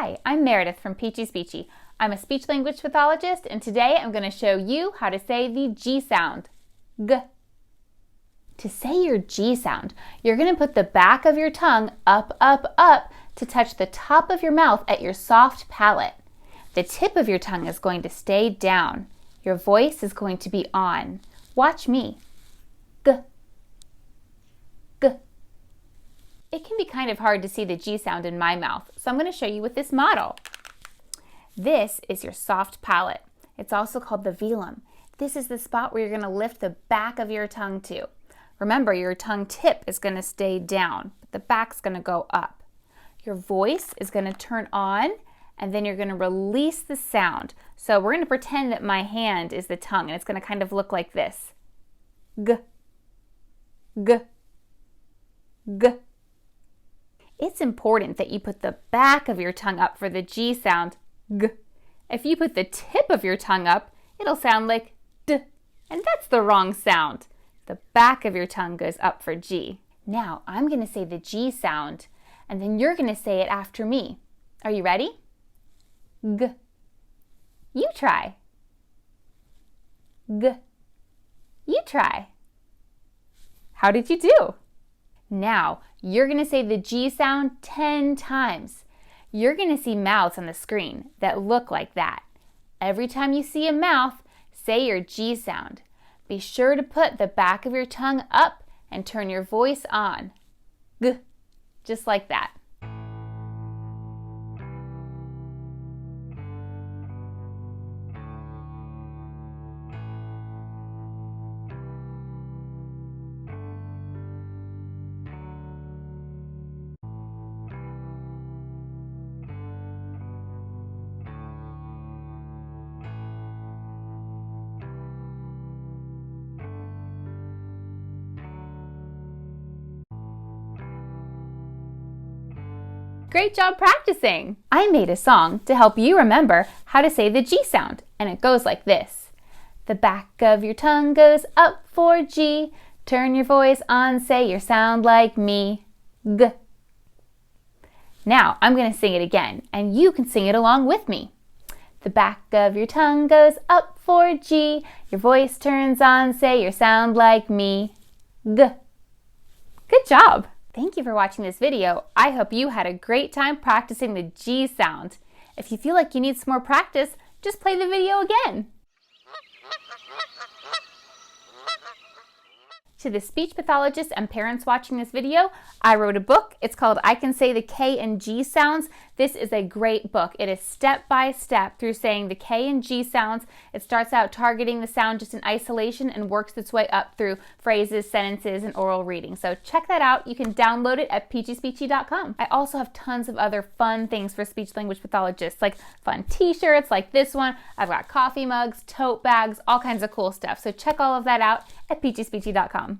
Hi, I'm Meredith from Peachie Speechie. I'm a speech-language pathologist, and today I'm going to show you how to say the G sound. G. To say your G sound, you're going to put the back of your tongue up, up, up to touch the top of your mouth at your soft palate. The tip of your tongue is going to stay down. Your voice is going to be on. Watch me. G. G. It can be kind of hard to see the G sound in my mouth, so I'm going to show you with this model. This is your soft palate. It's also called the velum. This is the spot where you're going to lift the back of your tongue to. Remember, your tongue tip is going to stay down, but the back's going to go up. Your voice is going to turn on, and then you're going to release the sound. So we're going to pretend that my hand is the tongue, and it's going to kind of look like this. G. G. G. It's important that you put the back of your tongue up for the G sound, G. If you put the tip of your tongue up, it'll sound like D, and that's the wrong sound. The back of your tongue goes up for G. Now, I'm going to say the G sound, and then you're going to say it after me. Are you ready? G. You try. G. You try. How did you do? Now, you're going to say the G sound 10 times. You're going to see mouths on the screen that look like that. Every time you see a mouth, say your G sound. Be sure to put the back of your tongue up and turn your voice on. G, just like that. Great job practicing! I made a song to help you remember how to say the G sound, and it goes like this. The back of your tongue goes up for G. Turn your voice on, say your sound like me. G. Now, I'm going to sing it again, and you can sing it along with me. The back of your tongue goes up for G. Your voice turns on, say your sound like me. G. Good job! Thank you for watching this video. I hope you had a great time practicing the G sound. If you feel like you need some more practice, just play the video again. To the speech pathologists and parents watching this video, I wrote a book. It's called I Can Say the K and G Sounds. This is a great book. It is step by step through saying the K and G sounds. It starts out targeting the sound just in isolation and works its way up through phrases, sentences, and oral reading. So check that out. You can download it at peachiespeechy.com. I also have tons of other fun things for speech-language pathologists, like fun t-shirts like this one. I've got coffee mugs, tote bags, all kinds of cool stuff. So check all of that out at peachiespeechy.com.